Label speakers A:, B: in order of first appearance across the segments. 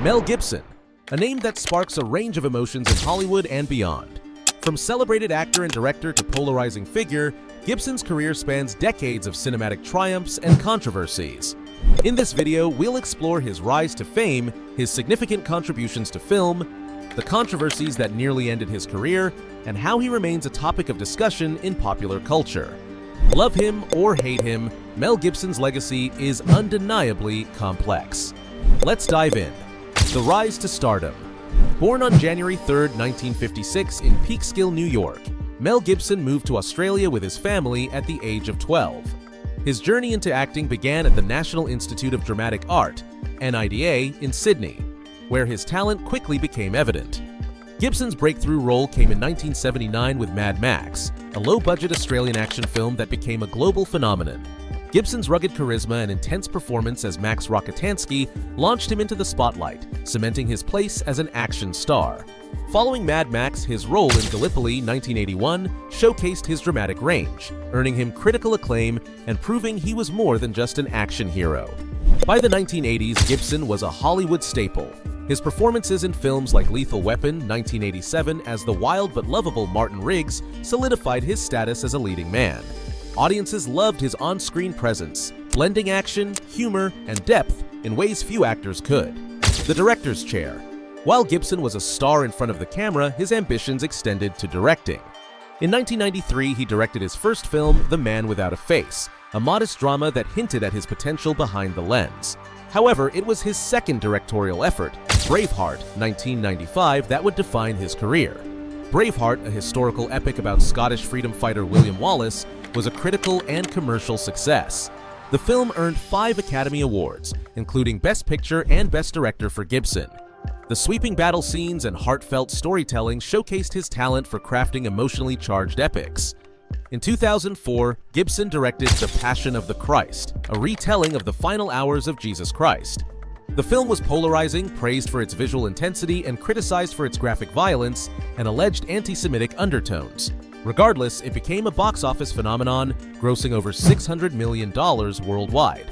A: Mel Gibson, a name that sparks a range of emotions in Hollywood and beyond. From celebrated actor and director to polarizing figure, Gibson's career spans decades of cinematic triumphs and controversies. In this video, we'll explore his rise to fame, his significant contributions to film, the controversies that nearly ended his career, and how he remains a topic of discussion in popular culture. Love him or hate him, Mel Gibson's legacy is undeniably complex. Let's dive in. The rise to stardom. Born on January 3, 1956 in Peekskill, New York, Mel Gibson moved to Australia with his family at the age of 12. His journey into acting began at the National Institute of Dramatic Art, NIDA, in Sydney, where his talent quickly became evident. Gibson's breakthrough role came in 1979 with Mad Max, a low-budget Australian action film that became a global phenomenon. Gibson's rugged charisma and intense performance as Max Rockatansky launched him into the spotlight, cementing his place as an action star. Following Mad Max, his role in Gallipoli 1981 showcased his dramatic range, earning him critical acclaim and proving he was more than just an action hero. By the 1980s, Gibson was a Hollywood staple. His performances in films like Lethal Weapon 1987 as the wild but lovable Martin Riggs solidified his status as a leading man. Audiences loved his on-screen presence, blending action, humor, and depth in ways few actors could. The director's chair. While Gibson was a star in front of the camera, his ambitions extended to directing. In 1993, he directed his first film, The Man Without a Face, a modest drama that hinted at his potential behind the lens. However, it was his second directorial effort, Braveheart 1995, that would define his career. Braveheart, a historical epic about Scottish freedom fighter William Wallace, was a critical and commercial success. The film earned 5 Academy Awards, including Best Picture and Best Director for Gibson. The sweeping battle scenes and heartfelt storytelling showcased his talent for crafting emotionally charged epics. In 2004, Gibson directed The Passion of the Christ, a retelling of the final hours of Jesus Christ. The film was polarizing, praised for its visual intensity, and criticized for its graphic violence and alleged anti-Semitic undertones. Regardless, it became a box office phenomenon, grossing over $600 million worldwide.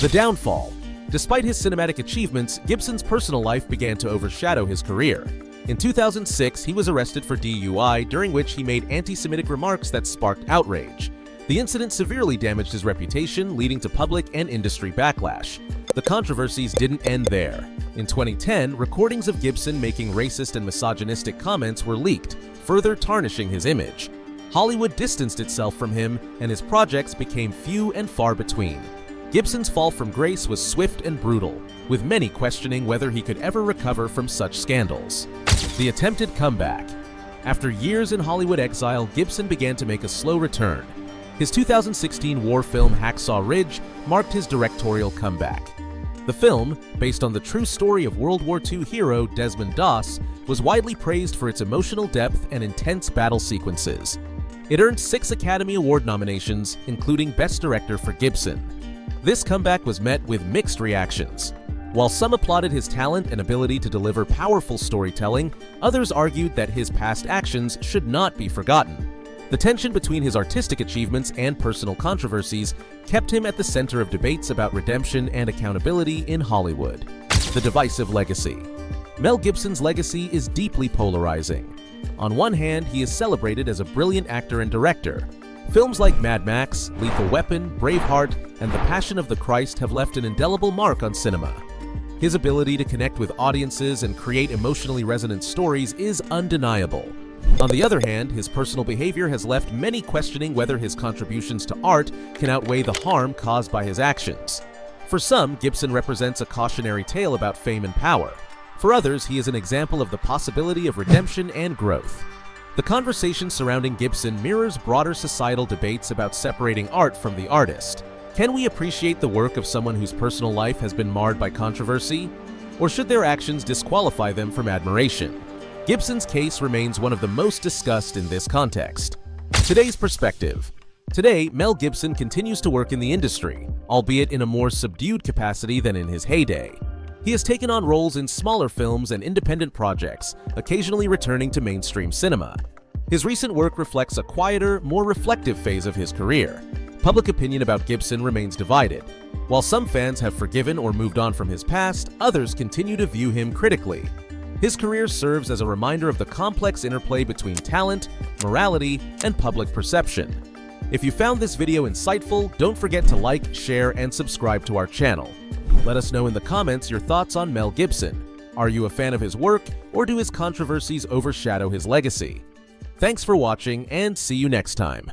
A: The downfall. Despite his cinematic achievements, Gibson's personal life began to overshadow his career. In 2006, he was arrested for DUI, during which he made anti-Semitic remarks that sparked outrage. The incident severely damaged his reputation, leading to public and industry backlash. The controversies didn't end there. In 2010, recordings of Gibson making racist and misogynistic comments were leaked, further tarnishing his image. Hollywood distanced itself from him, and his projects became few and far between. Gibson's fall from grace was swift and brutal, with many questioning whether he could ever recover from such scandals. The attempted comeback. After years in Hollywood exile, Gibson began to make a slow return. His 2016 war film Hacksaw Ridge marked his directorial comeback. The film, based on the true story of World War II hero Desmond Doss, was widely praised for its emotional depth and intense battle sequences. It earned 6 Academy Award nominations, including Best Director for Gibson. This comeback was met with mixed reactions. While some applauded his talent and ability to deliver powerful storytelling, others argued that his past actions should not be forgotten. The tension between his artistic achievements and personal controversies kept him at the center of debates about redemption and accountability in Hollywood. The divisive legacy. Mel Gibson's legacy is deeply polarizing. On one hand, he is celebrated as a brilliant actor and director. Films like Mad Max, Lethal Weapon, Braveheart, and The Passion of the Christ have left an indelible mark on cinema. His ability to connect with audiences and create emotionally resonant stories is undeniable. On the other hand, his personal behavior has left many questioning whether his contributions to art can outweigh the harm caused by his actions. For some, Gibson represents a cautionary tale about fame and power. For others, he is an example of the possibility of redemption and growth. The conversation surrounding Gibson mirrors broader societal debates about separating art from the artist. Can we appreciate the work of someone whose personal life has been marred by controversy? Or should their actions disqualify them from admiration? Gibson's case remains one of the most discussed in this context. Today's perspective. Today, Mel Gibson continues to work in the industry, albeit in a more subdued capacity than in his heyday. He has taken on roles in smaller films and independent projects, occasionally returning to mainstream cinema. His recent work reflects a quieter, more reflective phase of his career. public opinion about Gibson remains divided. While some fans have forgiven or moved on from his past, others continue to view him critically. His career serves as a reminder of the complex interplay between talent, morality, and public perception. If you found this video insightful, don't forget to like, share, and subscribe to our channel. Let us know in the comments your thoughts on Mel Gibson. Are you a fan of his work, or do his controversies overshadow his legacy? Thanks for watching, and see you next time.